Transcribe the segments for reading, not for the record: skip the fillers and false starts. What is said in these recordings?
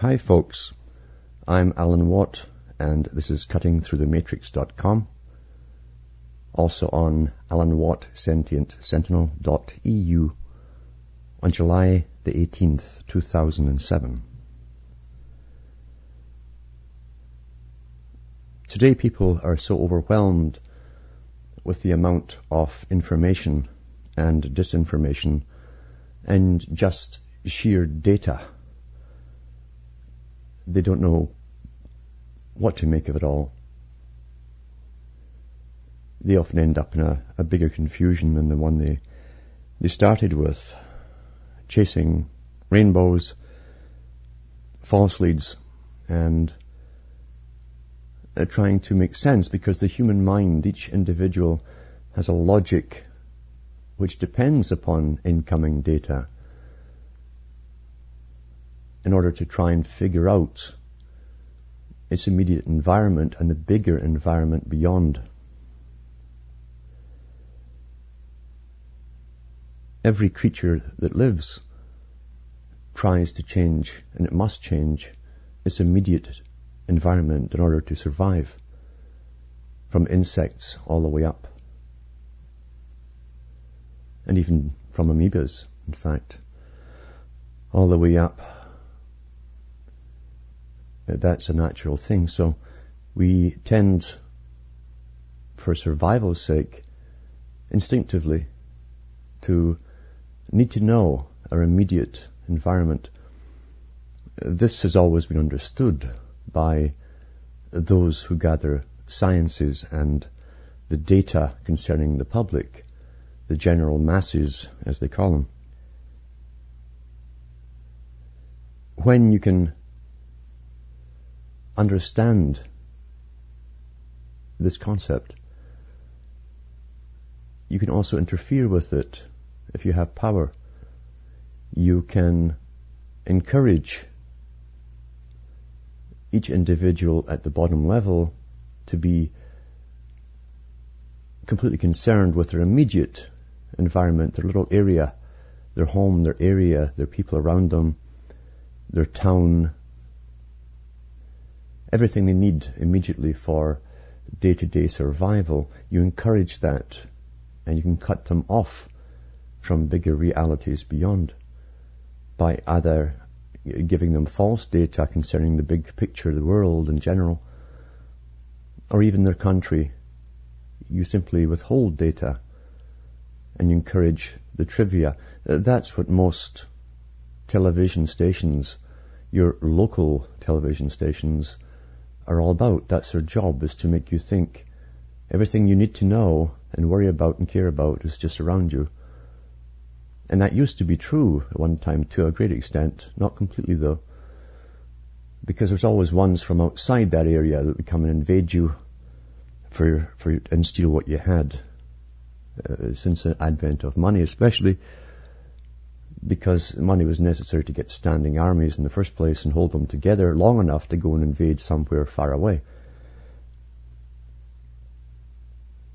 Hi folks, I'm Alan Watt and this is cuttingthroughthematrix.com, also on alanwattsentientsentinel.eu on July the 18th, 2007. Today people are so overwhelmed with the amount of information and disinformation and just sheer data. They don't know what to make of it all. They often end up in a bigger confusion than the one they started with, chasing rainbows, false leads, and trying to make sense, because the human mind, each individual, has a logic which depends upon incoming data in order to try and figure out its immediate environment and the bigger environment beyond. Every creature that lives tries to change, and it must change, its immediate environment in order to survive, from insects all the way up. And even from amoebas, in fact, all the way up. That's a natural thing. So we tend, for survival's sake, instinctively to need to know our immediate environment. This has always been understood by those who gather sciences and the data concerning the public, the general masses, as they call them. When you can understand this concept, you can also interfere with it if you have power. You can encourage each individual at the bottom level to be completely concerned with their immediate environment, their little area, their home, their area, their people around them, their town, everything they need immediately for day-to-day survival. You encourage that, and you can cut them off from bigger realities beyond by either giving them false data concerning the big picture of the world in general, or even their country. You simply withhold data and you encourage the trivia. That's what most television stations, your local television stations, are all about. That's their job, is to make you think everything you need to know and worry about and care about is just around you. And that used to be true at one time to a great extent, not completely though, because there's always ones from outside that area that would come and invade you and steal what you had. Since the advent of money, especially, because money was necessary to get standing armies in the first place and hold them together long enough to go and invade somewhere far away.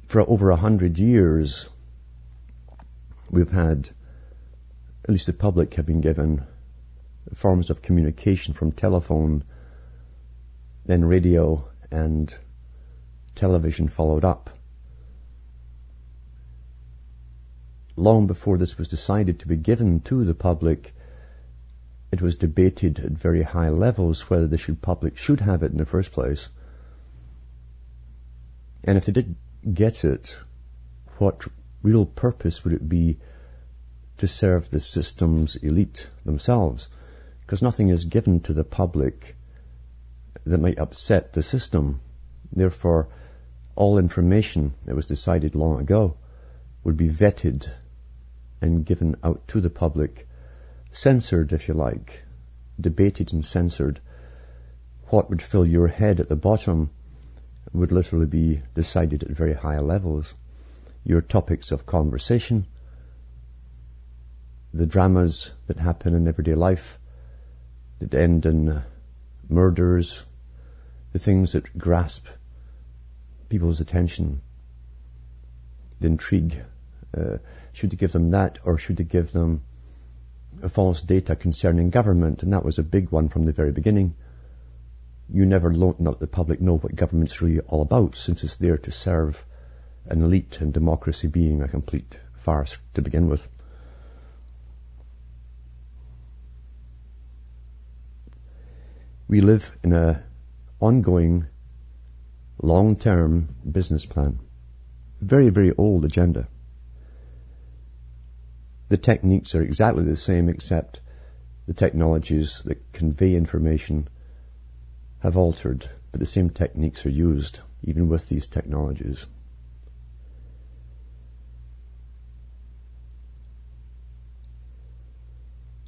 For over 100 years, we've had, at least the public have been given, forms of communication from telephone, then radio, and television followed up. Long before this was decided to be given to the public, it was debated at very high levels whether the public should have it in the first place. And if they did get it, what real purpose would it be to serve the system's elite themselves? Because nothing is given to the public that might upset the system. Therefore, all information that was decided long ago would be vetted and given out to the public, censored, if you like, debated and censored. What would fill your head at the bottom would literally be decided at very high levels. Your topics of conversation, the dramas that happen in everyday life, that end in murders, the things that grasp people's attention, the intrigue. Should they give them that, or should they give them false data concerning government, and that was a big one from the very beginning. You never let the public know what government's really all about, since it's there to serve an elite, and democracy being a complete farce to begin with. We live in an ongoing, long-term business plan. Very, very old agenda. The techniques are exactly the same, except the technologies that convey information have altered, but the same techniques are used, even with these technologies.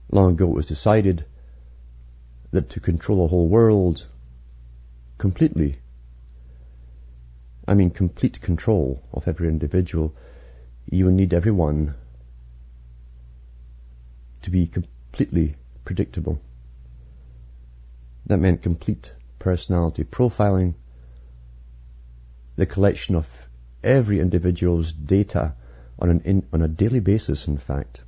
Long ago it was decided that to control the whole world completely, I mean complete control of every individual, you need everyone to be completely predictable. That meant complete personality profiling, the collection of every individual's data on a daily basis, in fact,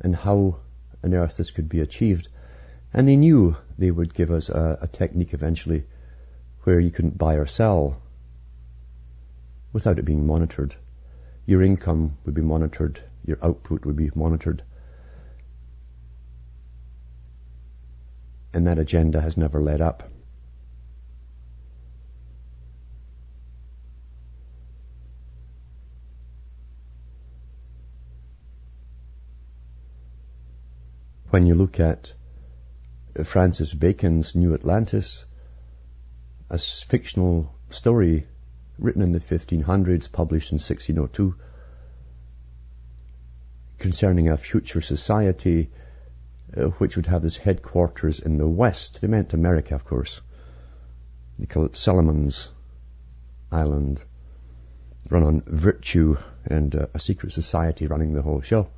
and how on earth this could be achieved. And they knew they would give us a technique eventually where you couldn't buy or sell without it being monitored. Your income would be monitored, your output would be monitored. And that agenda has never let up. When you look at Francis Bacon's New Atlantis, a fictional story written in the 1500s, published in 1602, concerning a future society which would have its headquarters in the West. They meant America, of course. They call it Solomon's Island, run on virtue, and a secret society running the whole show,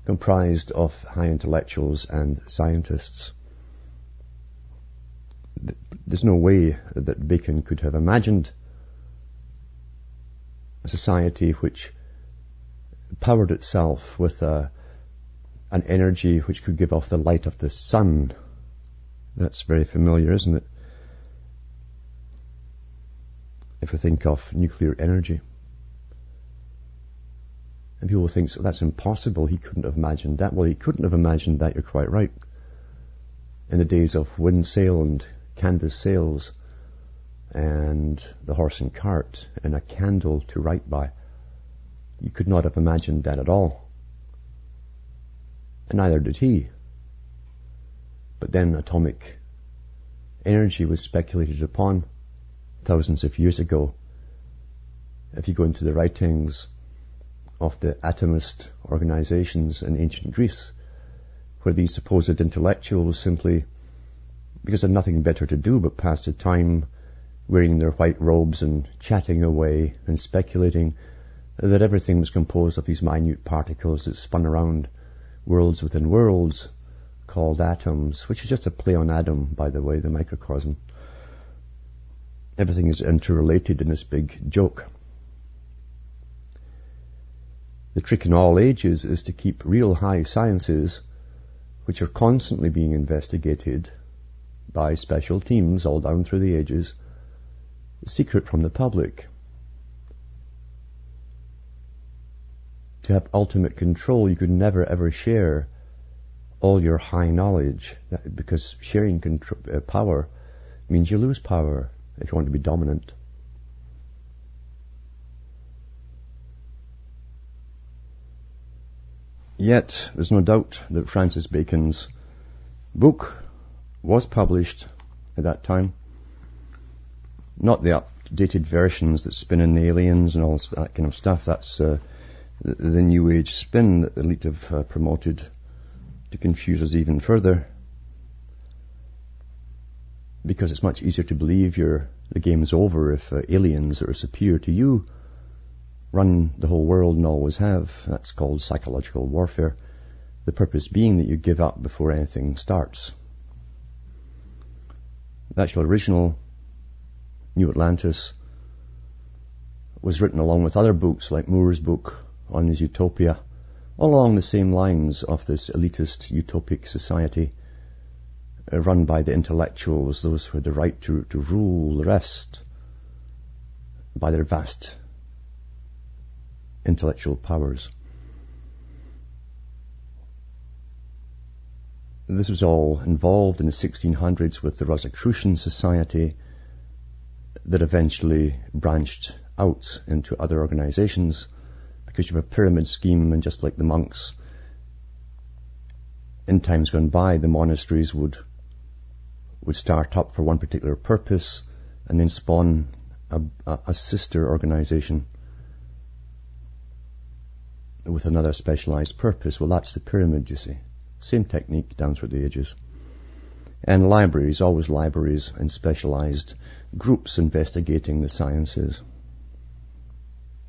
comprised of high intellectuals and scientists. There's no way that Bacon could have imagined a society which powered itself with an energy which could give off the light of the sun. That's very familiar, isn't it? If we think of nuclear energy. And people think, so that's impossible, he couldn't have imagined that. Well, he couldn't have imagined that, you're quite right. In the days of wind sail and canvas sails and the horse and cart and a candle to write by, you could not have imagined that at all. And neither did he. But then atomic energy was speculated upon thousands of years ago. If you go into the writings of the Atomist organizations in ancient Greece, where these supposed intellectuals simply, because they had nothing better to do but pass the time wearing their white robes and chatting away and speculating that everything was composed of these minute particles that spun around worlds within worlds called atoms, which is just a play on atom, by the way, the microcosm. Everything is interrelated in this big joke. The trick in all ages is to keep real high sciences, which are constantly being investigated by special teams all down through the ages, secret from the public. To have ultimate control, you could never ever share all your high knowledge, because sharing power means you lose power if you want to be dominant. Yet, there's no doubt that Francis Bacon's book was published at that time. Not the updated versions that spin in the aliens and all that kind of stuff. That's the new age spin that the elite have promoted to confuse us even further. Because it's much easier to believe the game's over if aliens that are superior to you run the whole world and always have. That's called psychological warfare. The purpose being that you give up before anything starts. The actual original New Atlantis was written along with other books like Moore's book on his Utopia, all along the same lines of this elitist utopic society run by the intellectuals, those who had the right to rule the rest by their vast intellectual powers. This was all involved in the 1600s with the Rosicrucian society that eventually branched out into other organizations, because you have a pyramid scheme, and just like the monks in times gone by, the monasteries would start up for one particular purpose and then spawn a sister organization with another specialized purpose. Well, that's the pyramid, you see. Same technique down through the ages. And libraries, always libraries and specialized groups investigating the sciences.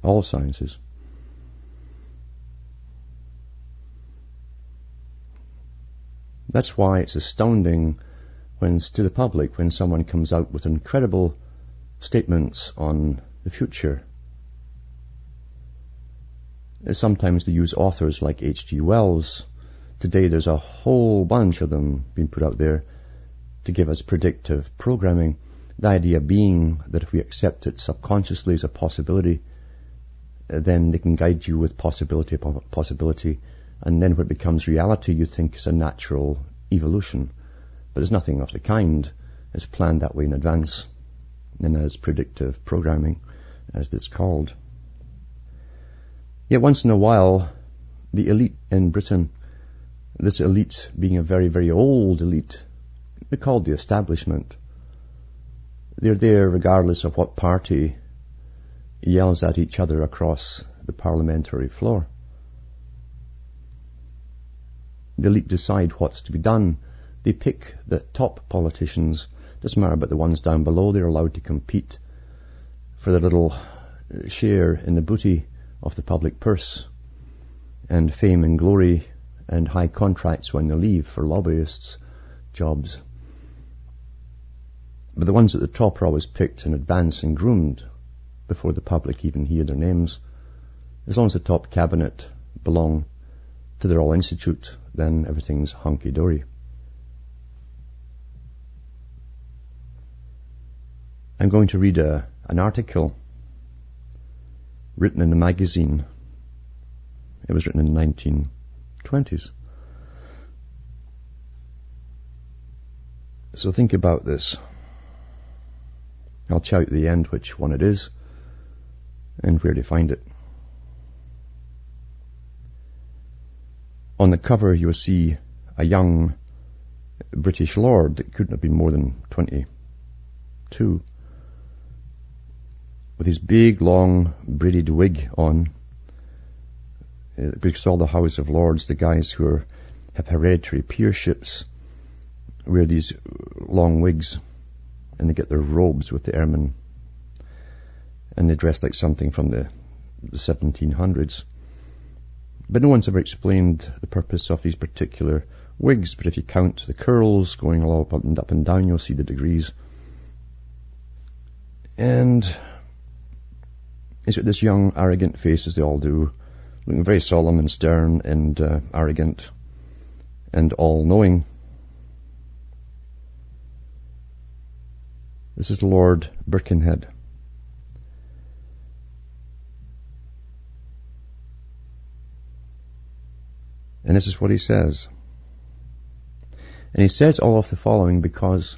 All sciences. That's why it's astounding to the public when someone comes out with incredible statements on the future. Sometimes they use authors like H.G. Wells. Today there's a whole bunch of them being put out there to give us predictive programming. The idea being that if we accept it subconsciously as a possibility, then they can guide you with possibility upon possibility, and then when it becomes reality you think it's a natural evolution. But there's nothing of the kind. It's planned that way in advance, and as predictive programming, as it's called. Yet once in a while, the elite in Britain, this elite being a very, very old elite, they're called the establishment. They're there regardless of what party yells at each other across the parliamentary floor. The elite decide what's to be done. They pick the top politicians. Doesn't matter about the ones down below. They're allowed to compete for their little share in the booty of the public purse, and fame and glory and high contracts when they leave for lobbyists' jobs. But the ones at the top are always picked in advance and groomed before the public even hear their names. As long as the top cabinet belong to the Royal Institute, then everything's hunky-dory. I'm going to read an article written in a magazine. It was written in the 1920s. So think about this. I'll tell you at the end which one it is and where to find it. On the cover you'll see a young British lord that couldn't have been more than 22, with his big, long, braided wig on, because all the House of Lords, the guys who have hereditary peerships, wear these long wigs, and they get their robes with the ermine, and they dress like something from the 1700s. But no one's ever explained the purpose of these particular wigs. But if you count the curls going all up and down, you'll see the degrees. And he's got this young, arrogant face, as they all do, looking very solemn and stern and arrogant and all-knowing. This is Lord Birkenhead. And this is what he says. And he says all of the following because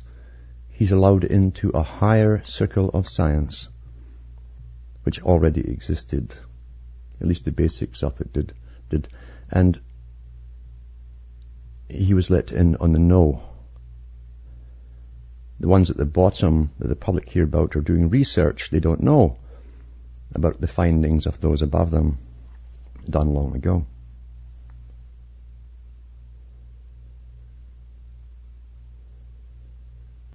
he's allowed into a higher circle of science, which already existed. At least the basics of it did. And he was let in on the know. The ones at the bottom that the public hear about are doing research. They don't know about the findings of those above them, done long ago.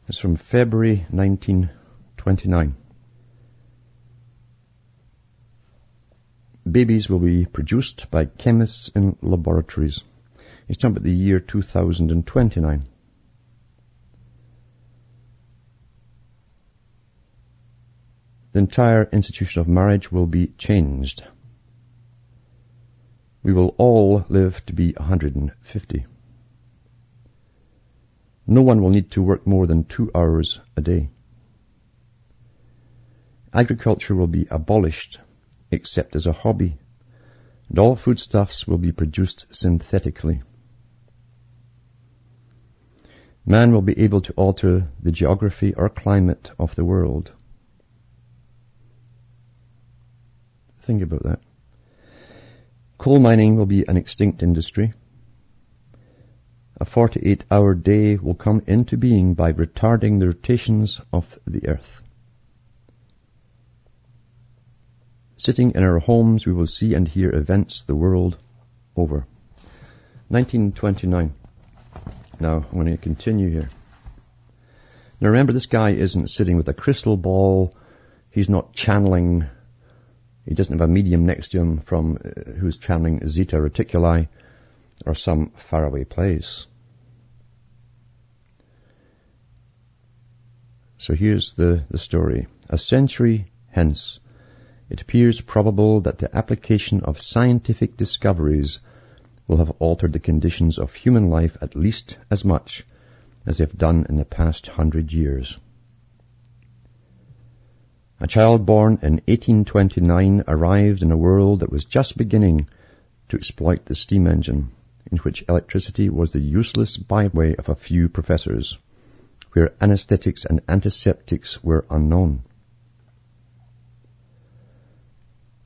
It's from February 1929. Babies will be produced by chemists in laboratories. He's talking about the year 2029. The entire institution of marriage will be changed. We will all live to be 150. No one will need to work more than 2 hours a day. Agriculture will be abolished, except as a hobby, and all foodstuffs will be produced synthetically. Man will be able to alter the geography or climate of the world. Think about that. Coal mining will be an extinct industry. A 48-hour day will come into being by retarding the rotations of the earth. Sitting in our homes, we will see and hear events the world over. 1929. Now, I'm going to continue here. Now remember, this guy isn't sitting with a crystal ball. He's not channeling. He doesn't have a medium next to him who's channeling Zeta Reticuli or some faraway place. So here's the story. A century hence, it appears probable that the application of scientific discoveries will have altered the conditions of human life at least as much as they have done in the past 100 years. A child born in 1829 arrived in a world that was just beginning to exploit the steam engine, in which electricity was the useless byway of a few professors, where anesthetics and antiseptics were unknown.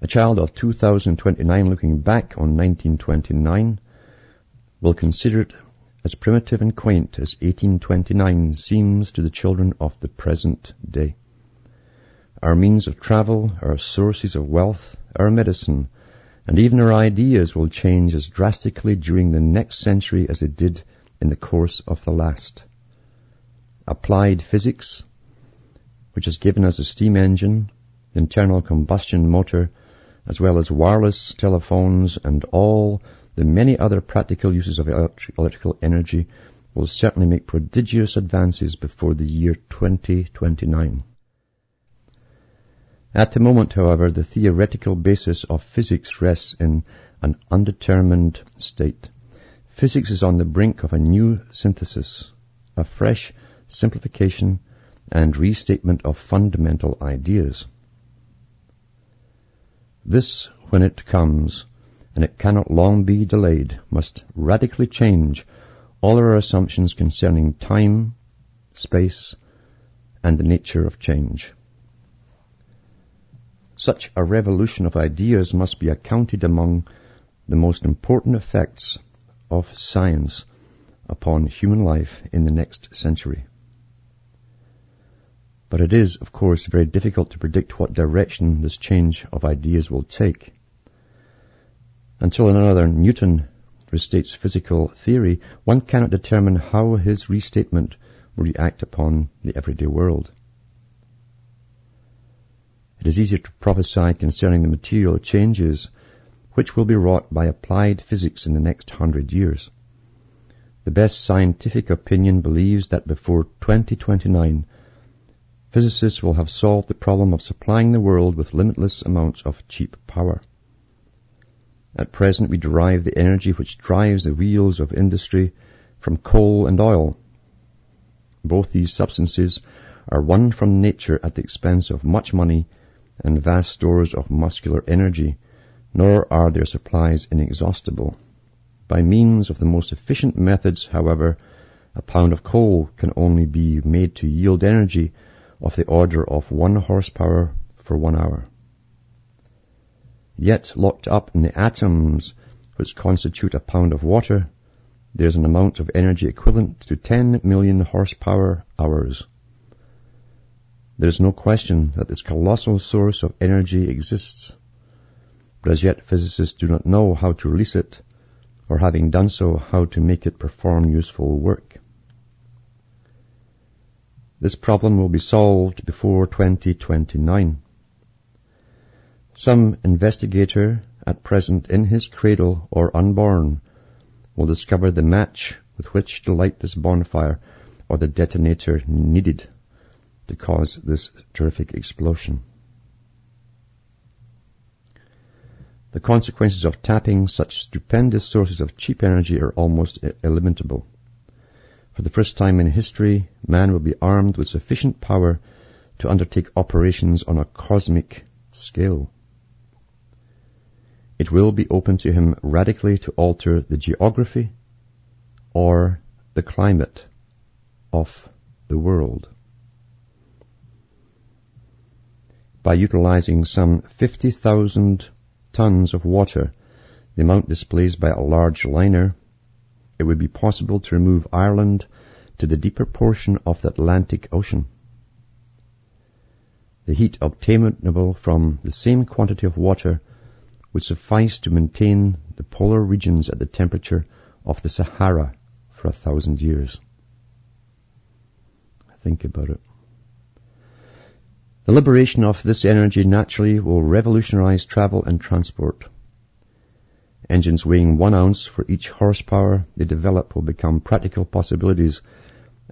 A child of 2029 looking back on 1929 will consider it as primitive and quaint as 1829 seems to the children of the present day. Our means of travel, our sources of wealth, our medicine, and even our ideas will change as drastically during the next century as it did in the course of the last. Applied physics, which has given us a steam engine, the internal combustion motor, as well as wireless telephones and all the many other practical uses of electrical energy, will certainly make prodigious advances before the year 2029. At the moment, however, the theoretical basis of physics rests in an undetermined state. Physics is on the brink of a new synthesis, a fresh simplification and restatement of fundamental ideas. This, when it comes, and it cannot long be delayed, must radically change all our assumptions concerning time, space, and the nature of change. Such a revolution of ideas must be accounted among the most important effects of science upon human life in the next century. But it is, of course, very difficult to predict what direction this change of ideas will take. Until another Newton restates physical theory, one cannot determine how his restatement will react upon the everyday world. It is easier to prophesy concerning the material changes which will be wrought by applied physics in the next 100 years. The best scientific opinion believes that before 2029, physicists will have solved the problem of supplying the world with limitless amounts of cheap power. At present, we derive the energy which drives the wheels of industry from coal and oil. Both these substances are won from nature at the expense of much money and vast stores of muscular energy, nor are their supplies inexhaustible. By means of the most efficient methods, however, a pound of coal can only be made to yield energy of the order of 1 horsepower for 1 hour. Yet, locked up in the atoms which constitute a pound of water, there is an amount of energy equivalent to 10 million horsepower hours. There is no question that this colossal source of energy exists, but as yet physicists do not know how to release it, or having done so, how to make it perform useful work. This problem will be solved before 2029. Some investigator at present in his cradle or unborn will discover the match with which to light this bonfire or the detonator needed to cause this terrific explosion. The consequences of tapping such stupendous sources of cheap energy are almost illimitable. For the first time in history, man will be armed with sufficient power to undertake operations on a cosmic scale. It will be open to him radically to alter the geography or the climate of the world. By utilizing some 50,000 tons of water, the amount displaced by a large liner, it would be possible to remove Ireland to the deeper portion of the Atlantic Ocean. The heat obtainable from the same quantity of water would suffice to maintain the polar regions at the temperature of the Sahara for 1,000 years. Think about it. The liberation of this energy naturally will revolutionize travel and transport. Engines weighing 1 ounce for each horsepower they develop will become practical possibilities,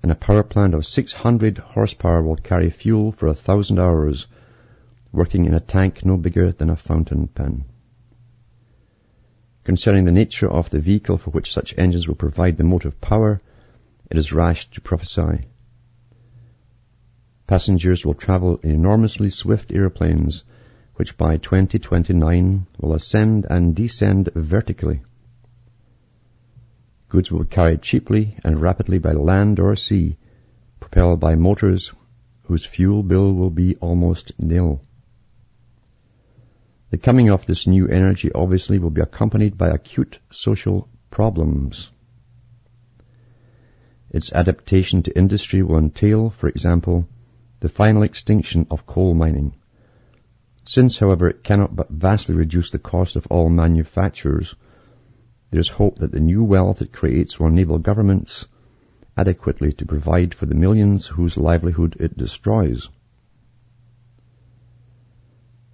and a power plant of 600 horsepower will carry fuel for 1,000 hours, working in a tank no bigger than a fountain pen. Concerning the nature of the vehicle for which such engines will provide the motive power, it is rash to prophesy. Passengers will travel in enormously swift aeroplanes, which by 2029 will ascend and descend vertically. Goods will be carried cheaply and rapidly by land or sea, propelled by motors whose fuel bill will be almost nil. The coming of this new energy obviously will be accompanied by acute social problems. Its adaptation to industry will entail, for example, the final extinction of coal mining. Since, however, it cannot but vastly reduce the cost of all manufactures, there is hope that the new wealth it creates will enable governments adequately to provide for the millions whose livelihood it destroys.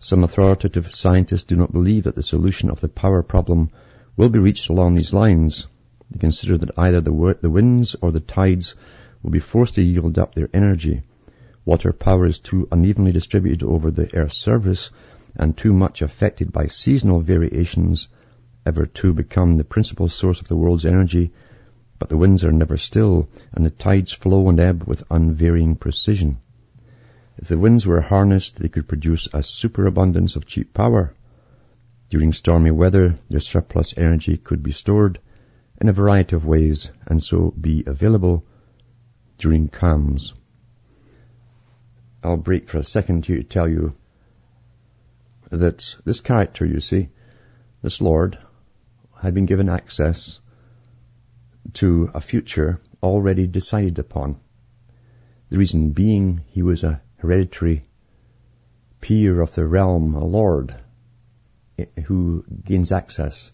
Some authoritative scientists do not believe that the solution of the power problem will be reached along these lines. They consider that either the winds or the tides will be forced to yield up their energy. Water power is too unevenly distributed over the Earth's surface and too much affected by seasonal variations ever to become the principal source of the world's energy, but the winds are never still, and the tides flow and ebb with unvarying precision. If the winds were harnessed, they could produce a superabundance of cheap power. During stormy weather, their surplus energy could be stored in a variety of ways, and so be available during calms. I'll break for a second here to tell you that this character, you see, this Lord, had been given access to a future already decided upon. The reason being he was a hereditary peer of the realm, a lord, who gains access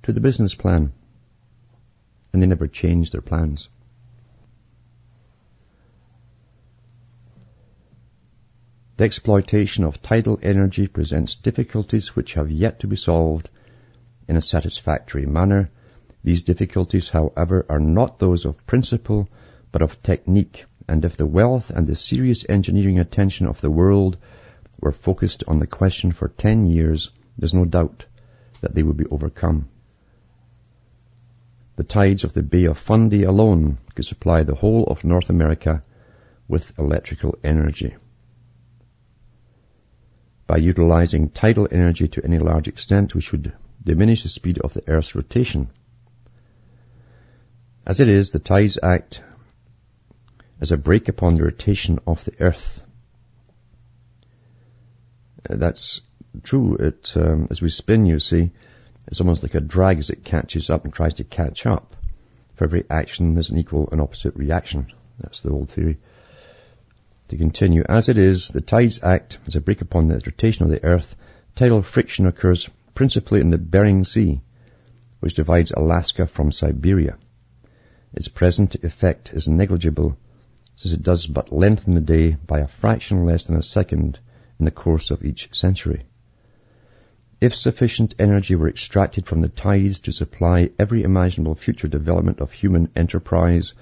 to the business plan. And they never changed their plans. The exploitation of tidal energy presents difficulties which have yet to be solved in a satisfactory manner. These difficulties, however, are not those of principle, but of technique, and if the wealth and the serious engineering attention of the world were focused on the question for 10 years, there's no doubt that they would be overcome. The tides of the Bay of Fundy alone could supply the whole of North America with electrical energy. By utilizing tidal energy to any large extent, we should diminish the speed of the Earth's rotation. As it is, the tides act as a brake upon the rotation of the Earth. That's true. As we spin, you see, it's almost like a drag as it catches up and tries to catch up. For every action, there's an equal and opposite reaction. That's the old theory. To continue, as it is, the tides act as a brake upon the rotation of the Earth. Tidal friction occurs principally in the Bering Sea, which divides Alaska from Siberia. Its present effect is negligible, since it does but lengthen the day by a fraction less than a second in the course of each century. If sufficient energy were extracted from the tides to supply every imaginable future development of human enterprise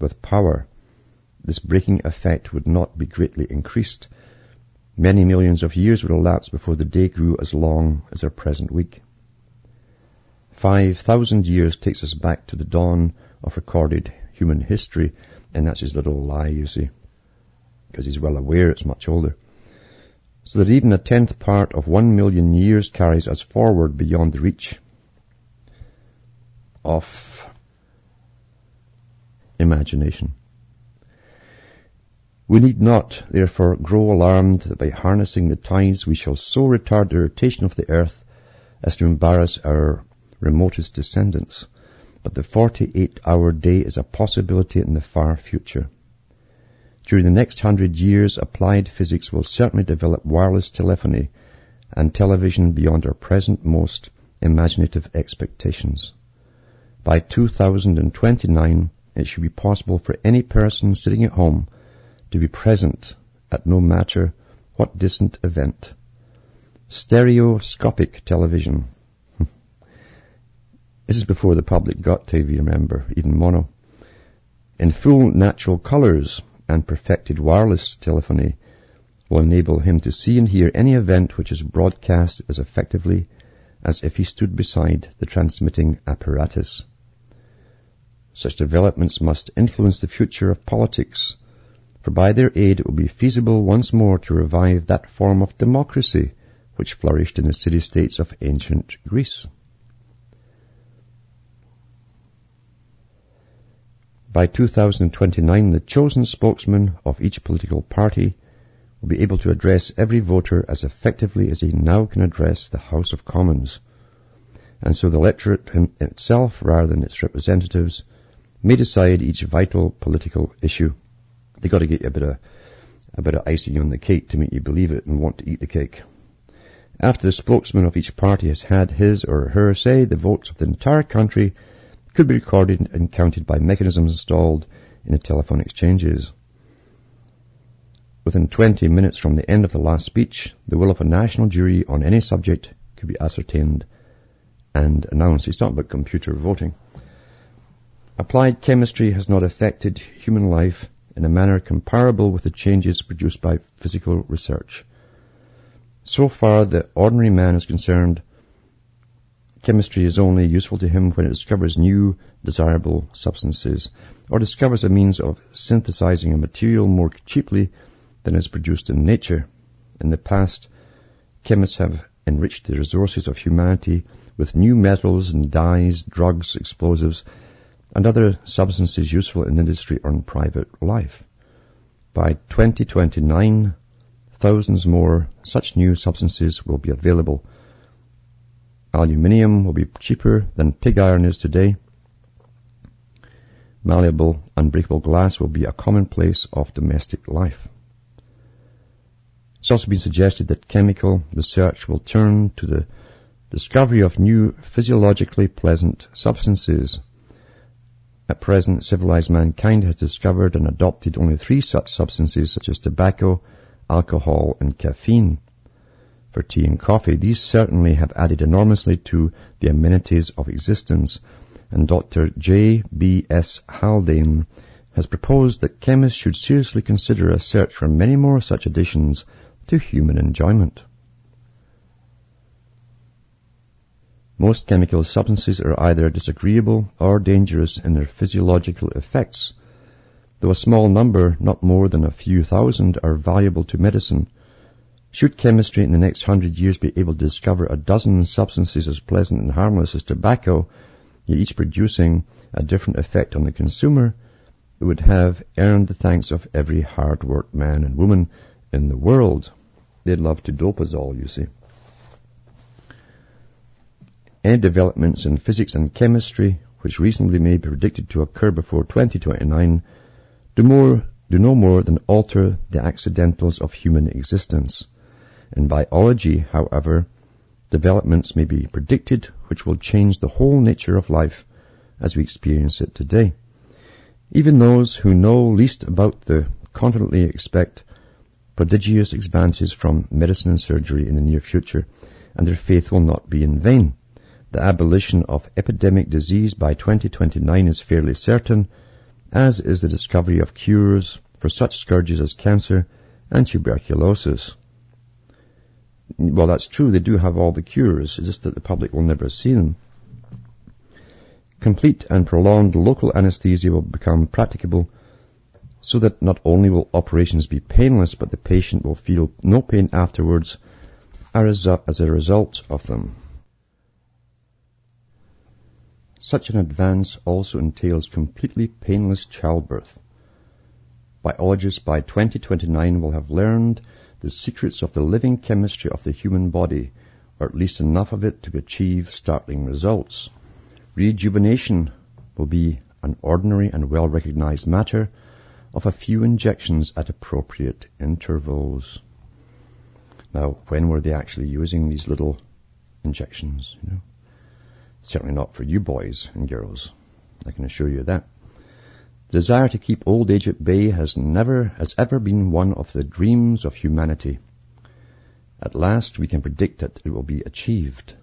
with power, this braking effect would not be greatly increased. Many millions of years would elapse before the day grew as long as our present week. 5,000 years takes us back to the dawn of recorded human history, and that's his little lie, you see, because he's well aware it's much older. So that even a 10th part of 1 million years carries us forward beyond the reach of imagination. We need not, therefore, grow alarmed that by harnessing the tides we shall so retard the rotation of the earth as to embarrass our remotest descendants. But the 48-hour day is a possibility in the far future. During the next 100 years, applied physics will certainly develop wireless telephony and television beyond our present most imaginative expectations. By 2029, it should be possible for any person sitting at home to be present at no matter what distant event. Stereoscopic television. This is before the public got TV, remember, even mono. In full natural colours and perfected wireless telephony will enable him to see and hear any event which is broadcast as effectively as if he stood beside the transmitting apparatus. Such developments must influence the future of politics, for by their aid it will be feasible once more to revive that form of democracy which flourished in the city-states of ancient Greece. By 2029, the chosen spokesman of each political party will be able to address every voter as effectively as he now can address the House of Commons. And so the electorate itself, rather than its representatives, may decide each vital political issue. They got to get you a bit of icing on the cake to make you believe it and want to eat the cake. After the spokesman of each party has had his or her say, the votes of the entire country could be recorded and counted by mechanisms installed in the telephone exchanges. Within 20 minutes from the end of the last speech, the will of a national jury on any subject could be ascertained and announced. He's talking about computer voting. Applied chemistry has not affected human life in a manner comparable with the changes produced by physical research. So far, the ordinary man is concerned, chemistry is only useful to him when it discovers new, desirable substances, or discovers a means of synthesizing a material more cheaply than is produced in nature. In the past, chemists have enriched the resources of humanity with new metals and dyes, drugs, explosives, and other substances useful in industry or in private life. By 2029, thousands more such new substances will be available. Aluminium will be cheaper than pig iron is today. Malleable, unbreakable glass will be a commonplace of domestic life. It's also been suggested that chemical research will turn to the discovery of new physiologically pleasant substances. At present, civilized mankind has discovered and adopted only 3 such substances, such as tobacco, alcohol, and caffeine. For tea and coffee, these certainly have added enormously to the amenities of existence, and Dr. J.B.S. Haldane has proposed that chemists should seriously consider a search for many more such additions to human enjoyment. Most chemical substances are either disagreeable or dangerous in their physiological effects, though a small number, not more than a few thousand, are valuable to medicine. Should chemistry in the next 100 years be able to discover a dozen substances as pleasant and harmless as tobacco, yet each producing a different effect on the consumer, it would have earned the thanks of every hard-worked man and woman in the world. They'd love to dope us all, you see. Any developments in physics and chemistry, which reasonably may be predicted to occur before 2029, do no more than alter the accidentals of human existence. In biology, however, developments may be predicted which will change the whole nature of life as we experience it today. Even those who know least about the confidently expect prodigious advances from medicine and surgery in the near future, and their faith will not be in vain. The abolition of epidemic disease by 2029 is fairly certain, as is the discovery of cures for such scourges as cancer and tuberculosis. Well, that's true. They do have all the cures. It's just that the public will never see them. Complete and prolonged local anesthesia will become practicable so that not only will operations be painless, but the patient will feel no pain afterwards as a result of them. Such an advance also entails completely painless childbirth. Biologists by 2029 will have learned the secrets of the living chemistry of the human body, or at least enough of it to achieve startling results. Rejuvenation will be an ordinary and well-recognized matter of a few injections at appropriate intervals. Now, when were they actually using these little injections? Certainly not for you boys and girls. I can assure you that. The desire to keep old age at bay has ever been one of the dreams of humanity. At last we can predict that it will be achieved.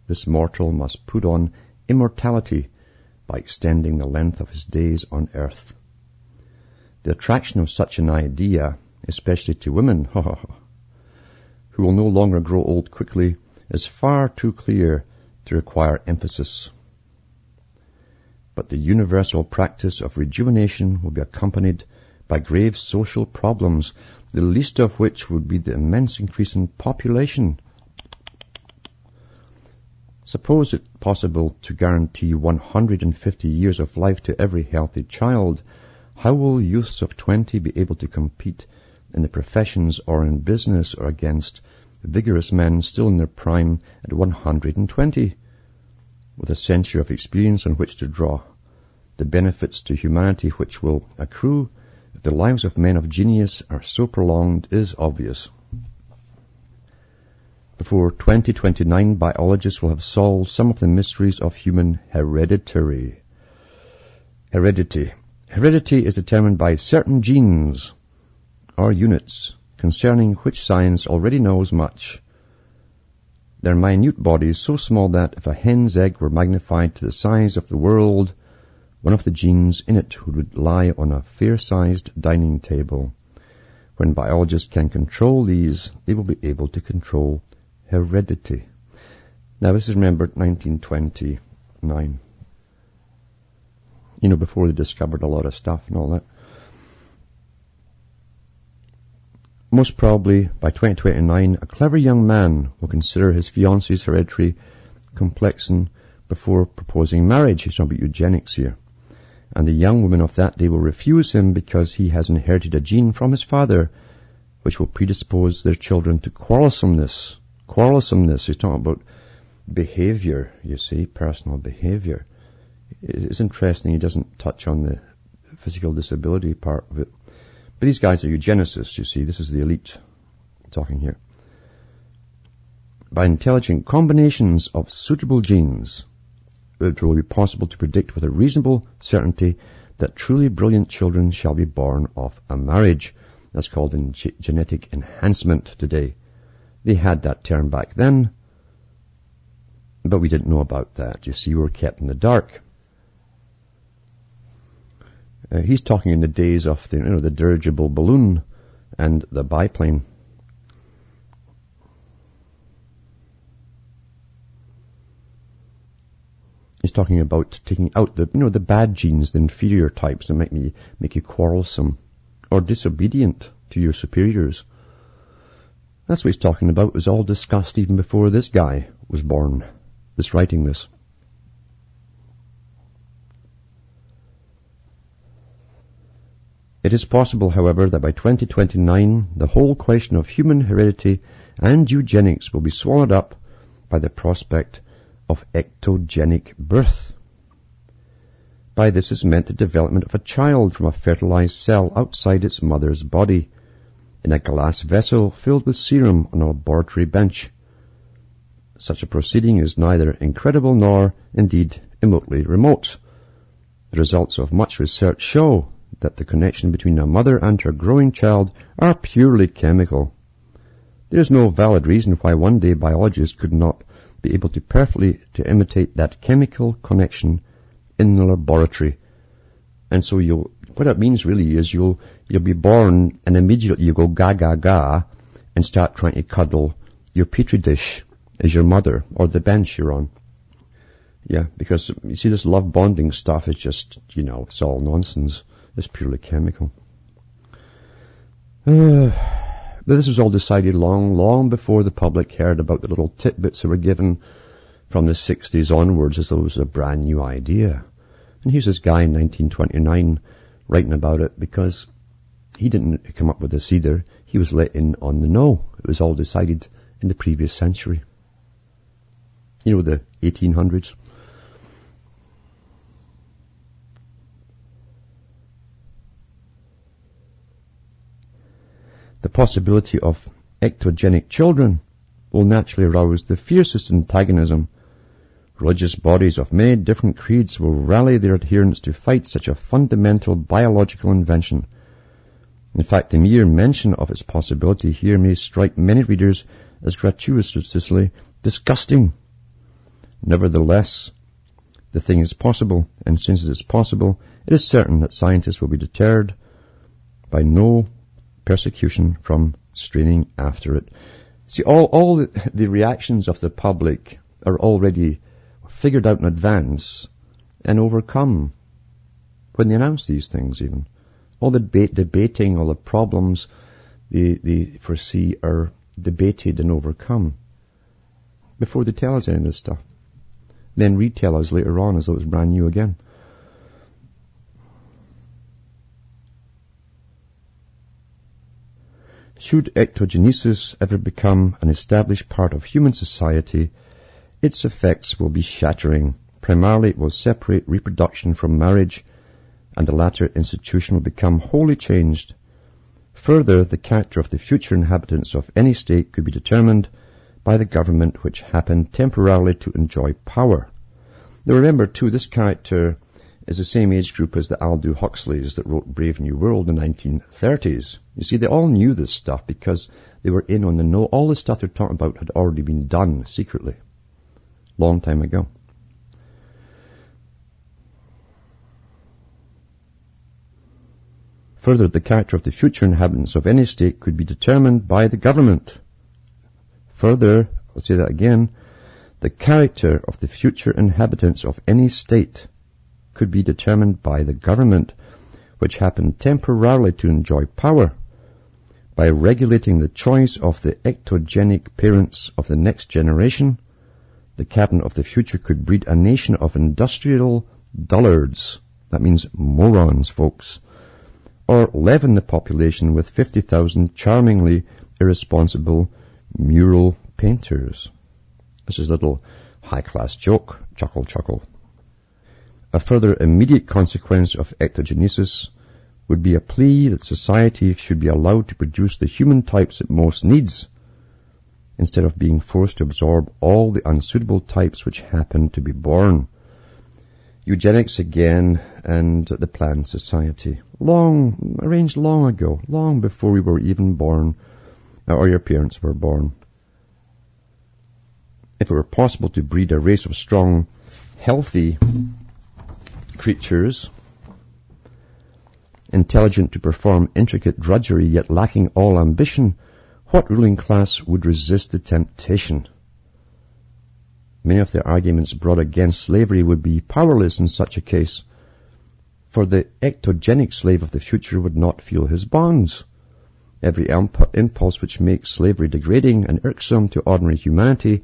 This mortal must put on immortality by extending the length of his days on earth. The attraction of such an idea, especially to women, who will no longer grow old quickly, is far too clear to require emphasis. But the universal practice of rejuvenation will be accompanied by grave social problems, the least of which would be the immense increase in population. Suppose it possible to guarantee 150 years of life to every healthy child. How will youths of 20 be able to compete in the professions or in business or against vigorous men still in their prime at 120, with a century of experience on which to draw? The benefits to humanity which will accrue if the lives of men of genius are so prolonged is obvious. Before 2029, biologists will have solved some of the mysteries of human heredity. Heredity is determined by certain genes or units concerning which science already knows much. They're minute bodies so small that if a hen's egg were magnified to the size of the world, one of the genes in it would lie on a fair-sized dining table. When biologists can control these, they will be able to control heredity. Now this is, remember, 1929. Before they discovered a lot of stuff and all that. Most probably, by 2029, a clever young man will consider his fiancée's hereditary complexion before proposing marriage. He's talking about eugenics here. And the young woman of that day will refuse him because he has inherited a gene from his father, which will predispose their children to quarrelsomeness. He's talking about behavior, you see, personal behavior. It's interesting he doesn't touch on the physical disability part of it. But these guys are eugenicists, you see. This is the elite talking here. By intelligent combinations of suitable genes, it will be possible to predict with a reasonable certainty that truly brilliant children shall be born of a marriage. That's called genetic enhancement today. They had that term back then, but we didn't know about that. You see, we were kept in the dark. He's talking in the days of the dirigible balloon and the biplane. He's talking about taking out the bad genes, the inferior types that make you quarrelsome or disobedient to your superiors. That's what he's talking about. It was all discussed even before this guy was born, this writing this. It is possible, however, that by 2029, the whole question of human heredity and eugenics will be swallowed up by the prospect of ectogenic birth. By this is meant the development of a child from a fertilized cell outside its mother's body, in a glass vessel filled with serum on a laboratory bench. Such a proceeding is neither incredible nor, indeed, remotely remote. The results of much research show that the connection between a mother and her growing child are purely chemical. There is no valid reason why one day biologists could not be able to perfectly imitate that chemical connection in the laboratory. And so what it means really is you'll be born and immediately you go ga ga ga and start trying to cuddle your petri dish is your mother, or the bench you're on. Yeah, because you see, this love bonding stuff is just, it's all nonsense. It's purely chemical. But this was all decided long before the public heard about the little tidbits that were given from the 60s onwards as though it was a brand new idea. And here's this guy in 1929 writing about it because he didn't come up with this either. He was let in on the know. It was all decided in the previous century. The 1800s. The possibility of ectogenic children will naturally arouse the fiercest antagonism. Religious bodies of many different creeds will rally their adherents to fight such a fundamental biological invention. In fact, the mere mention of its possibility here may strike many readers as gratuitously disgusting. Nevertheless, the thing is possible, and since it is possible, it is certain that scientists will be deterred by no persecution from straining after it. See, all the reactions of the public are already figured out in advance and overcome when they announce these things even. All the debating, all the problems they foresee are debated and overcome before they tell us any of this stuff. Then retell us later on as though it's brand new again. Should ectogenesis ever become an established part of human society, its effects will be shattering. Primarily, it will separate reproduction from marriage, and the latter institution will become wholly changed. Further, the character of the future inhabitants of any state could be determined by the government which happened temporarily to enjoy power. Now remember, too, this character is the same age group as the Aldous Huxleys that wrote Brave New World in the 1930s. You see, they all knew this stuff because they were in on the know. All the stuff they're talking about had already been done secretly, long time ago. Further, the character of the future inhabitants of any state could be determined by the government. Further, I'll say that again, the character of the future inhabitants of any state could be determined by the government, which happened temporarily to enjoy power. By regulating the choice of the ectogenic parents of the next generation, the cabinet of the future could breed a nation of industrial dullards. That means morons, folks. Or leaven the population with 50,000 charmingly irresponsible mural painters. This is a little high-class joke. Chuckle, chuckle. A further immediate consequence of ectogenesis would be a plea that society should be allowed to produce the human types it most needs, instead of being forced to absorb all the unsuitable types which happen to be born. Eugenics again, and the planned society. Arranged long ago, long before we were even born, or your parents were born. If it were possible to breed a race of strong, healthy creatures, intelligent to perform intricate drudgery yet lacking all ambition, what ruling class would resist the temptation? Many of the arguments brought against slavery would be powerless in such a case, for the ectogenic slave of the future would not feel his bonds. Every impulse which makes slavery degrading and irksome to ordinary humanity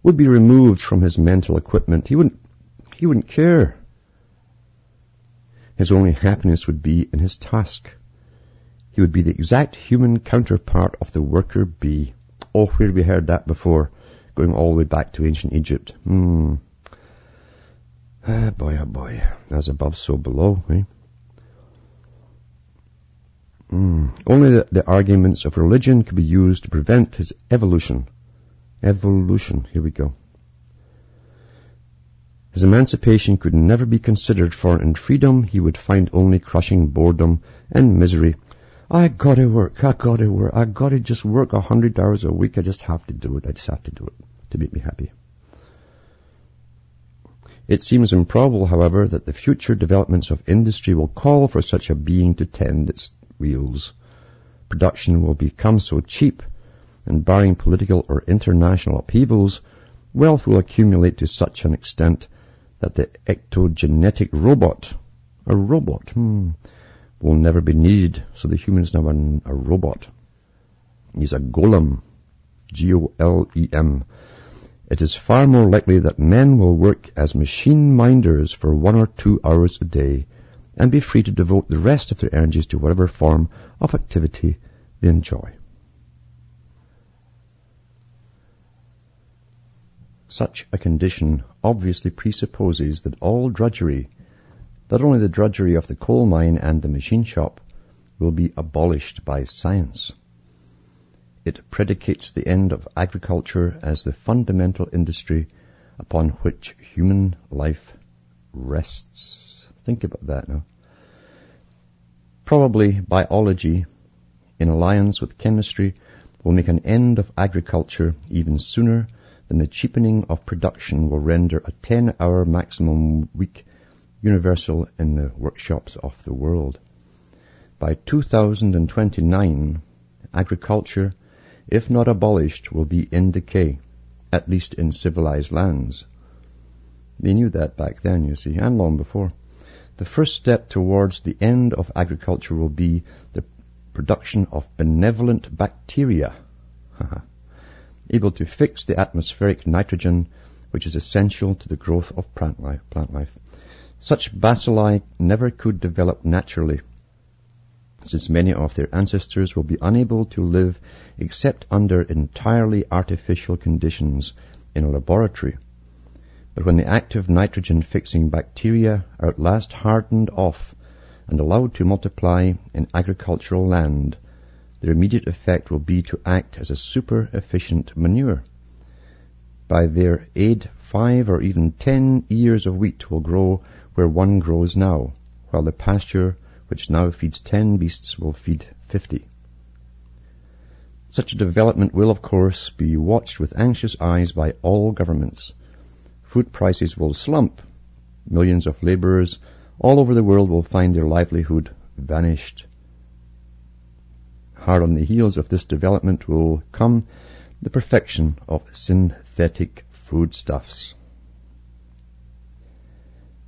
would be removed from his mental equipment. He wouldn't care. His only happiness would be in his task. He would be the exact human counterpart of the worker bee. Oh, where we heard that before, going all the way back to ancient Egypt. Ah, boy, oh boy. As above, so below, eh? Only the arguments of religion could be used to prevent his evolution. Evolution, here we go. His emancipation could never be considered, for in freedom he would find only crushing boredom and misery. I gotta just work 100 hours a week. I just have to do it. I just have to do it to make me happy. It seems improbable, however, that the future developments of industry will call for such a being to tend its wheels. Production will become so cheap and barring political or international upheavals, wealth will accumulate to such an extent that the ectogenetic robot, will never be needed, so the humans now are a robot. He's a golem, G-O-L-E-M. It is far more likely that men will work as machine minders for 1 or 2 hours a day and be free to devote the rest of their energies to whatever form of activity they enjoy. Such a condition obviously presupposes that all drudgery, not only the drudgery of the coal mine and the machine shop, will be abolished by science. It predicates the end of agriculture as the fundamental industry upon which human life rests. Think about that now. Probably biology, in alliance with chemistry, will make an end of agriculture even sooner than the cheapening of production will render a 10-hour maximum week universal in the workshops of the world. By 2029, agriculture, if not abolished, will be in decay, at least in civilized lands. They knew that back then, you see, and long before. The first step towards the end of agriculture will be the production of benevolent bacteria, able to fix the atmospheric nitrogen which is essential to the growth of plant life. Such bacilli never could develop naturally, since many of their ancestors will be unable to live except under entirely artificial conditions in a laboratory. But when the active nitrogen-fixing bacteria are at last hardened off and allowed to multiply in agricultural land, their immediate effect will be to act as a super-efficient manure. By their aid, 5 or even 10 ears of wheat will grow where one grows now, while the pasture which now feeds 10 beasts will feed 50. Such a development will, of course, be watched with anxious eyes by all governments. Food prices will slump. Millions of laborers all over the world will find their livelihood vanished. Hard on the heels of this development will come the perfection of synthetic foodstuffs.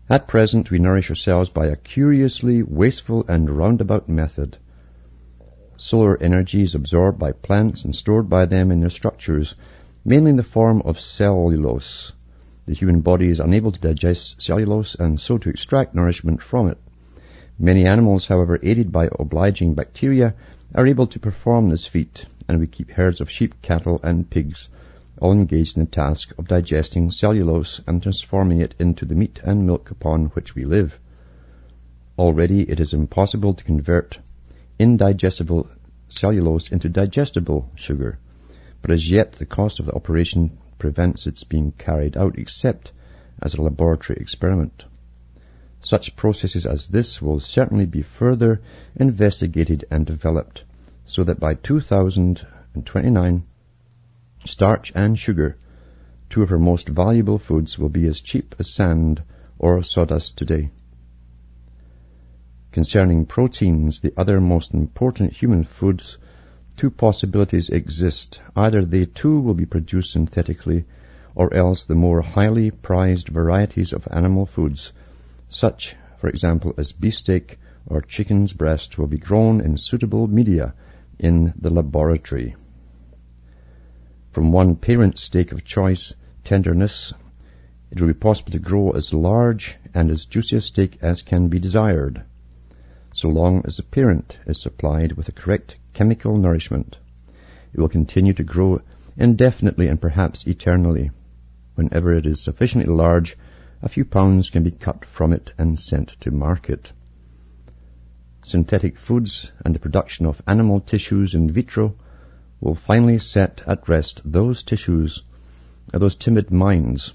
At present, we nourish ourselves by a curiously wasteful and roundabout method. Solar energy is absorbed by plants and stored by them in their structures, mainly in the form of cellulose. The human body is unable to digest cellulose and so to extract nourishment from it. Many animals, however, aided by obliging bacteria, are able to perform this feat, and we keep herds of sheep, cattle, and pigs, all engaged in the task of digesting cellulose and transforming it into the meat and milk upon which we live. Already it is impossible to convert indigestible cellulose into digestible sugar, but as yet the cost of the operation prevents its being carried out except as a laboratory experiment. Such processes as this will certainly be further investigated and developed, so that by 2029, starch and sugar, 2 of our most valuable foods, will be as cheap as sand or sawdust today. Concerning proteins, the other most important human foods, 2 possibilities exist. Either they too will be produced synthetically, or else the more highly prized varieties of animal foods, such, for example, as beefsteak or chicken's breast, will be grown in suitable media in the laboratory. From one parent steak of choice tenderness, it will be possible to grow as large and as juicy a steak as can be desired, so long as the parent is supplied with the correct chemical nourishment. It will continue to grow indefinitely and perhaps eternally. Whenever it is sufficiently large, a few pounds can be cut from it and sent to market. Synthetic foods and the production of animal tissues in vitro will finally set at rest those tissues, those timid minds,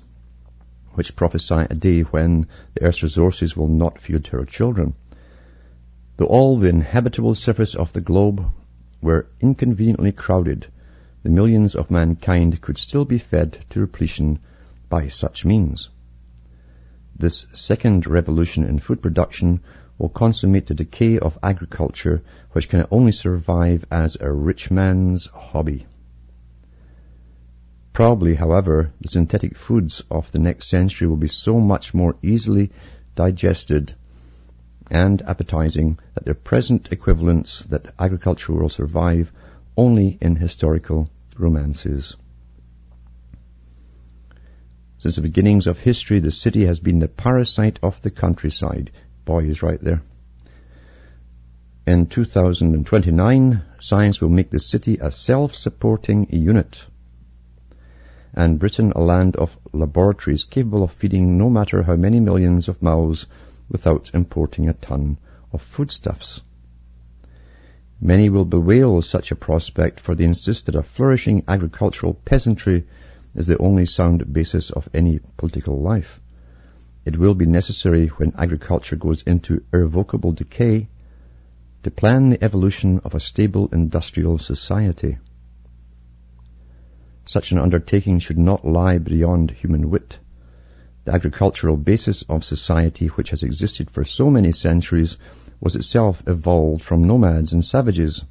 which prophesy a day when the earth's resources will not feed her children. Though all the inhabitable surface of the globe were inconveniently crowded, the millions of mankind could still be fed to repletion by such means. This second revolution in food production will consummate the decay of agriculture, which can only survive as a rich man's hobby. Probably, however, the synthetic foods of the next century will be so much more easily digested and appetizing that their present equivalents that agriculture will survive only in historical romances. Since the beginnings of history, the city has been the parasite of the countryside. Boy, he's right there. In 2029, science will make the city a self-supporting unit, and Britain a land of laboratories capable of feeding no matter how many millions of mouths without importing a ton of foodstuffs. Many will bewail such a prospect, for they insist that a flourishing agricultural peasantry is the only sound basis of any political life. It will be necessary, when agriculture goes into irrevocable decay, to plan the evolution of a stable industrial society. Such an undertaking should not lie beyond human wit. The agricultural basis of society, which has existed for so many centuries, was itself evolved from nomads and savages.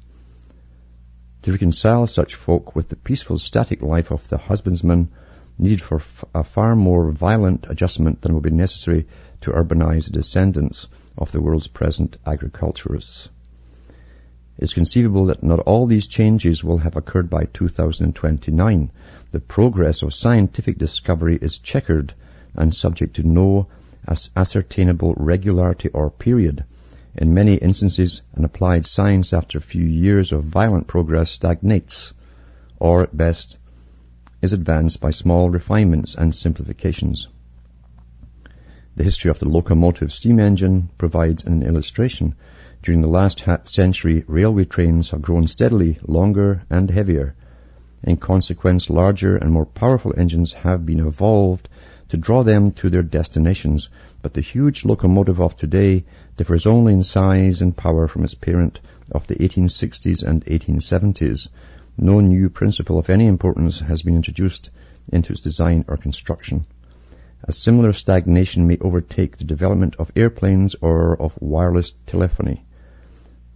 To reconcile such folk with the peaceful static life of the husbandman needed for a far more violent adjustment than will be necessary to urbanize the descendants of the world's present agriculturists. It is conceivable that not all these changes will have occurred by 2029. The progress of scientific discovery is checkered and subject to no ascertainable regularity or period. In many instances, an applied science after a few years of violent progress stagnates, or at best is advanced by small refinements and simplifications. The history of the locomotive steam engine provides an illustration. During the last century, railway trains have grown steadily longer and heavier. In consequence, larger and more powerful engines have been evolved to draw them to their destinations, but the huge locomotive of today differs only in size and power from its parent of the 1860s and 1870s. No new principle of any importance has been introduced into its design or construction. A similar stagnation may overtake the development of airplanes or of wireless telephony.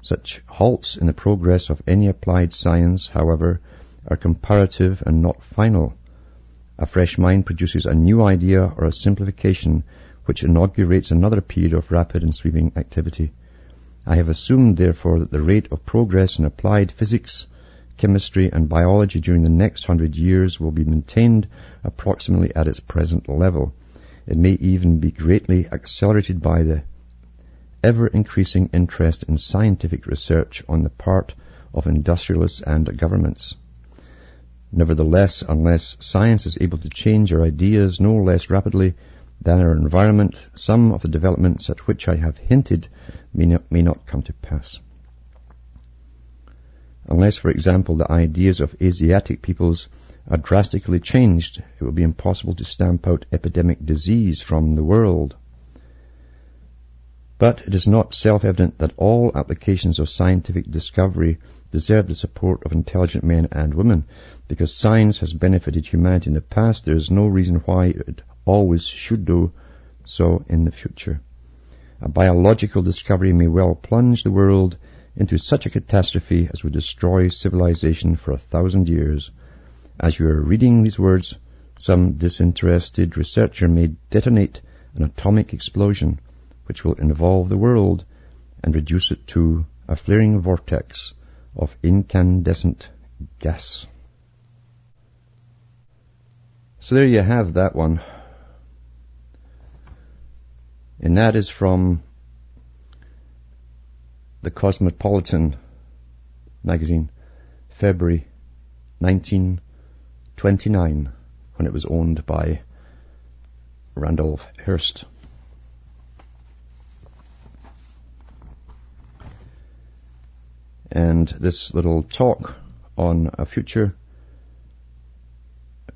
Such halts in the progress of any applied science, however, are comparative and not final. A fresh mind produces a new idea or a simplification which inaugurates another period of rapid and sweeping activity. I have assumed, therefore, that the rate of progress in applied physics, chemistry, and biology during the next 100 years will be maintained approximately at its present level. It may even be greatly accelerated by the ever-increasing interest in scientific research on the part of industrialists and governments. Nevertheless, unless science is able to change our ideas no less rapidly than our environment, some of the developments at which I have hinted may not come to pass. Unless, for example, the ideas of Asiatic peoples are drastically changed, it will be impossible to stamp out epidemic disease from the world. But it is not self-evident that all applications of scientific discovery deserve the support of intelligent men and women. Because science has benefited humanity in the past, there is no reason why it always should do so in the future. A biological discovery may well plunge the world into such a catastrophe as would destroy civilization for 1,000 years. As you are reading these words, some disinterested researcher may detonate an atomic explosion which will involve the world and reduce it to a flaring vortex of incandescent gas. So there you have that one. And that is from the Cosmopolitan magazine, February 1929, when it was owned by Randolph Hearst. And this little talk on a future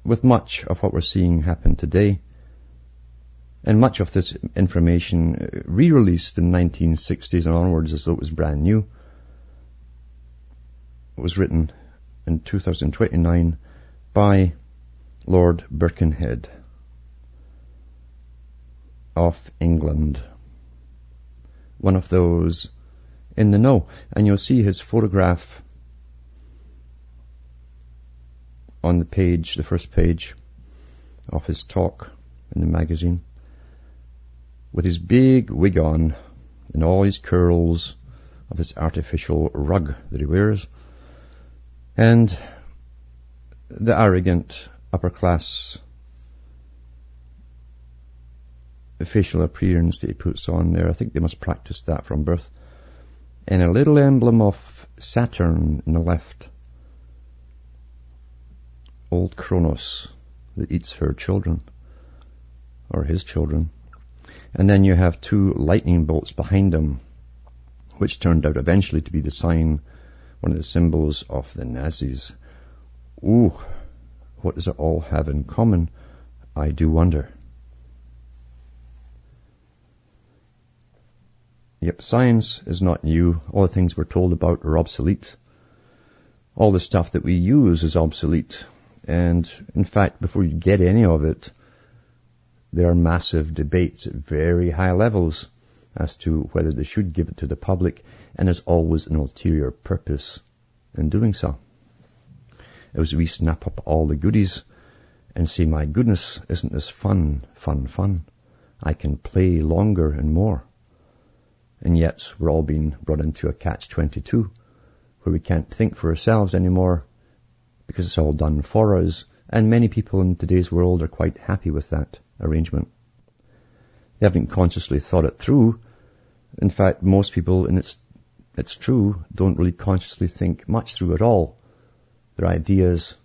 with much of what we're seeing happen today, and much of this information re-released in the 1960s and onwards as though it was brand new. It was written in 2029 by Lord Birkenhead of England, one of those in the know. And you'll see his photograph on the page, the first page of his talk in the magazine, with his big wig on and all his curls of his artificial rug that he wears, and the arrogant upper class facial appearance that he puts on there. I think they must practice that from birth. And a little emblem of Saturn in the left. Old Kronos that eats her children, or his children. And then you have two lightning bolts behind him, which turned out eventually to be the sign, one of the symbols of the Nazis. Ooh, what does it all have in common? I do wonder. Yep, science is not new. All the things we're told about are obsolete. All the stuff that we use is obsolete. And in fact, before you get any of it, there are massive debates at very high levels as to whether they should give it to the public, and there's always an ulterior purpose in doing so. As we snap up all the goodies and say, my goodness, isn't this fun? I can play longer and more. And yet we're all being brought into a catch-22 where we can't think for ourselves anymore because it's all done for us. And many people in today's world are quite happy with that arrangement. They haven't consciously thought it through. In fact, most people, and it's true, don't really consciously think much through at all. Their ideas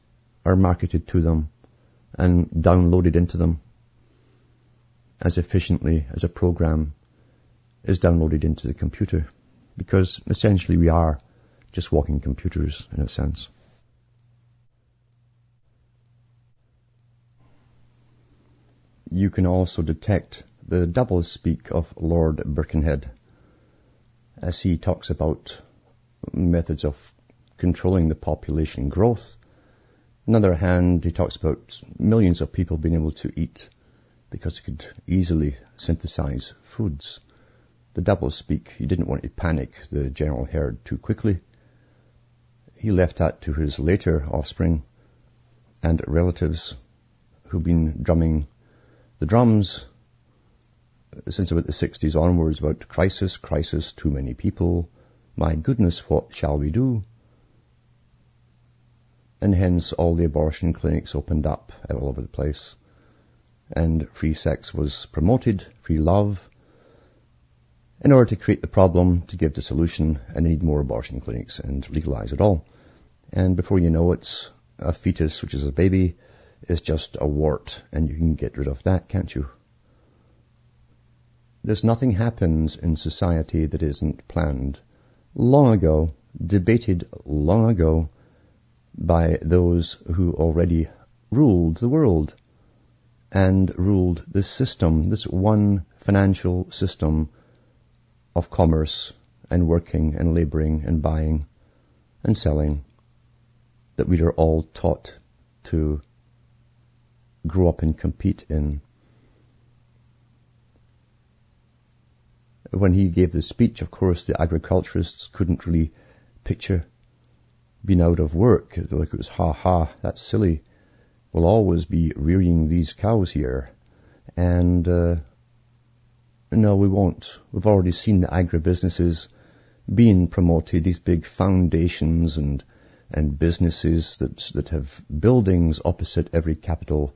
are marketed to them and downloaded into them as efficiently as a program is downloaded into the computer, because essentially we are just walking computers in a sense. You can also detect the doublespeak of Lord Birkenhead as he talks about methods of controlling the population growth. On the other hand, he talks about millions of people being able to eat because he could easily synthesize foods. The doublespeak, he didn't want to panic the general herd too quickly. He left that to his later offspring and relatives who've been drumming the drums since about the 60s onwards about crisis, too many people, my goodness, what shall we do? And hence all the abortion clinics opened up all over the place. And free sex was promoted, free love, in order to create the problem, to give the solution, and they need more abortion clinics and legalize it all. And before you know it, a fetus, which is a baby, is just a wart, and you can get rid of that, can't you? There's nothing happens in society that isn't planned long ago, debated long ago by those who already ruled the world and ruled this system, this one financial system of commerce and working and laboring and buying and selling that we are all taught to grow up and compete in. When he gave the speech, of course, the agriculturists couldn't really picture being out of work. Like it was, that's silly. We'll always be rearing these cows here. And no, we won't. We've already seen the agribusinesses being promoted, these big foundations and businesses that have buildings opposite every capital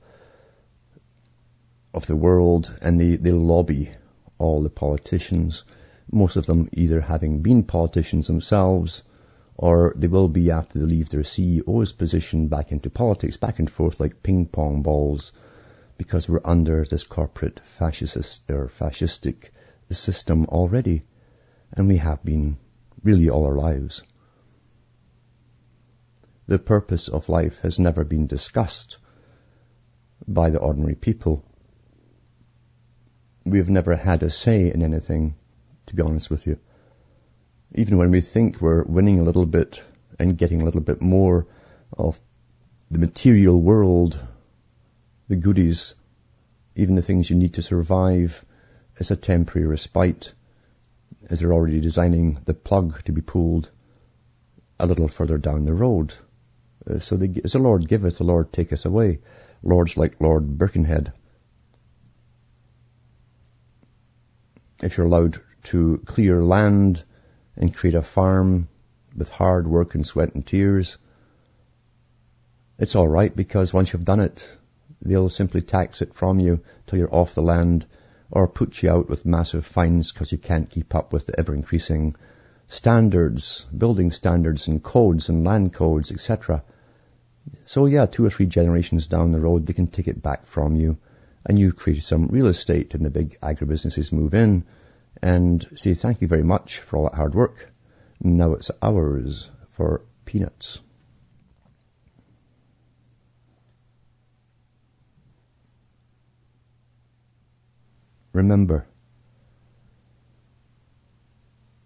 of the world, and they lobby all the politicians, most of them either having been politicians themselves, or they will be after they leave their CEO's position back into politics, back and forth like ping pong balls, because we're under this corporate fascistic system already, and we have been really all our lives. The purpose of life has never been discussed by the ordinary people. We've never had a say in anything, to be honest with you. Even when we think we're winning a little bit and getting a little bit more of the material world, the goodies, even the things you need to survive, as a temporary respite, as they're already designing the plug to be pulled a little further down the road. So as the Lord giveth, the Lord taketh away. Lords like Lord Birkenhead. If you're allowed to clear land and create a farm with hard work and sweat and tears, it's all right, because once you've done it, they'll simply tax it from you till you're off the land, or put you out with massive fines because you can't keep up with the ever-increasing standards, building standards and codes and land codes, etc. So yeah, 2 or 3 generations down the road, they can take it back from you, and you create some real estate, and the big agribusinesses move in and say thank you very much for all that hard work. Now it's ours for peanuts. Remember,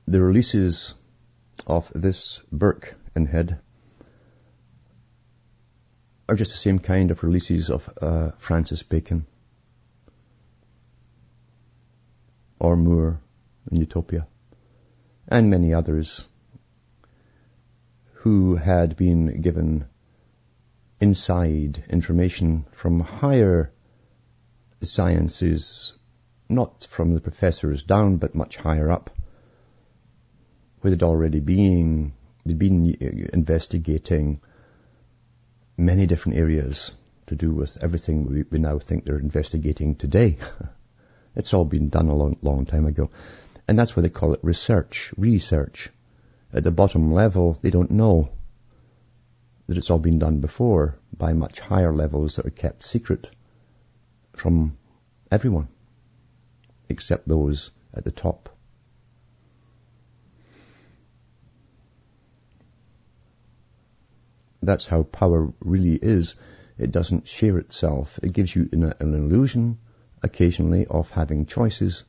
the releases of this Birkenhead are just the same kind of releases of Francis Bacon or Moore in Utopia, and many others who had been given inside information from higher sciences, not from the professors down, but much higher up, where they'd been investigating many different areas to do with everything we now think they're investigating today. It's all been done a long time ago. And that's why they call it research. At the bottom level, they don't know that it's all been done before by much higher levels that are kept secret from everyone, except those at the top. That's how power really is. It doesn't share itself. It gives you an illusion, occasionally, of having choices.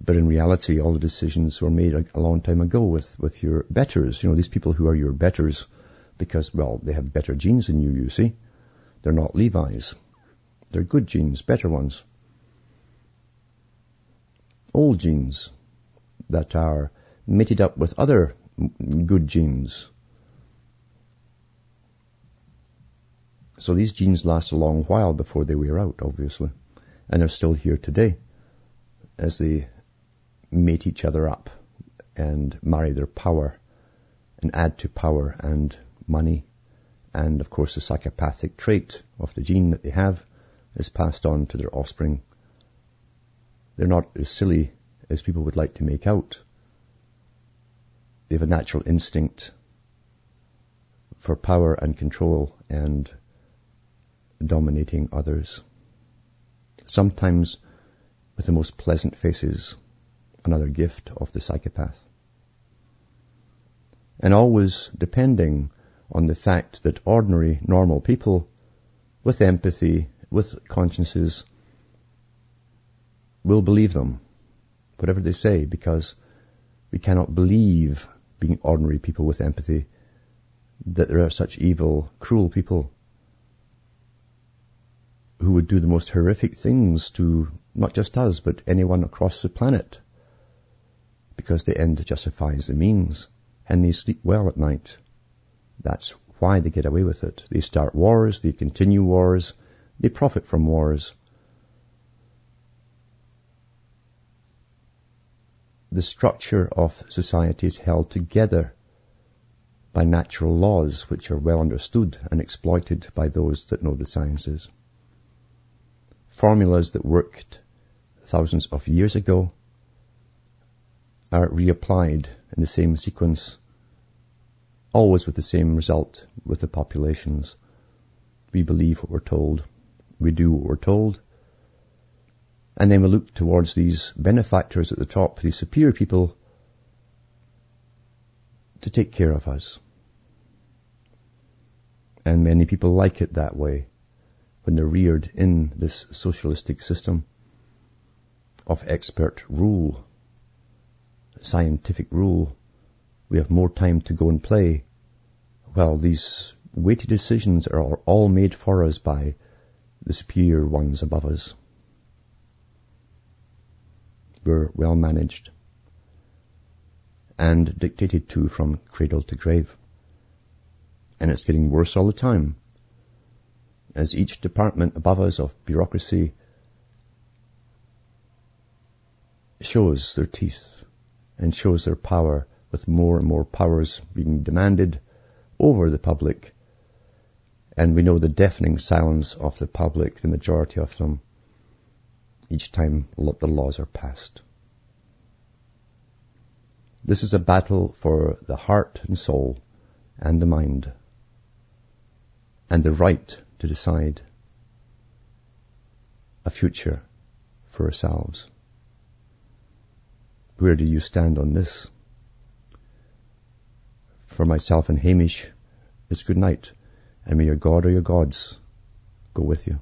But in reality, all the decisions were made a long time ago with your betters. You know, these people who are your betters because, well, they have better genes than you see. They're not Levi's. They're good genes, better ones. Old genes that are mated up with other good genes. So these genes last a long while before they wear out, obviously. And they're still here today as they mate each other up and marry their power and add to power and money. And, of course, the psychopathic trait of the gene that they have is passed on to their offspring. They're not as silly as people would like to make out. They have a natural instinct for power and control and dominating others. Sometimes with the most pleasant faces, another gift of the psychopath. And always depending on the fact that ordinary, normal people with empathy, with consciences, will believe them, whatever they say, because we cannot believe, being ordinary people with empathy, that there are such evil, cruel people who would do the most horrific things to not just us, but anyone across the planet, because the end justifies the means, and they sleep well at night. That's why they get away with it. They start wars, they continue wars, they profit from wars. The structure of society is held together by natural laws which are well understood and exploited by those that know the sciences. Formulas that worked thousands of years ago are reapplied in the same sequence, always with the same result with the populations. We believe what we're told. We do what we're told. And then we look towards these benefactors at the top, these superior people, to take care of us. And many people like it that way when they're reared in this socialistic system of expert rule, scientific rule. We have more time to go and play. Well, these weighty decisions are all made for us by the superior ones above us. We're well managed and dictated to from cradle to grave. And it's getting worse all the time, as each department above us of bureaucracy shows their teeth and shows their power, with more and more powers being demanded over the public. And we know the deafening silence of the public, the majority of them, each time the laws are passed. This is a battle for the heart and soul and the mind, and the right to decide a future for ourselves. Where do you stand on this? For myself and Hamish, it's good night, and may your God or your gods go with you.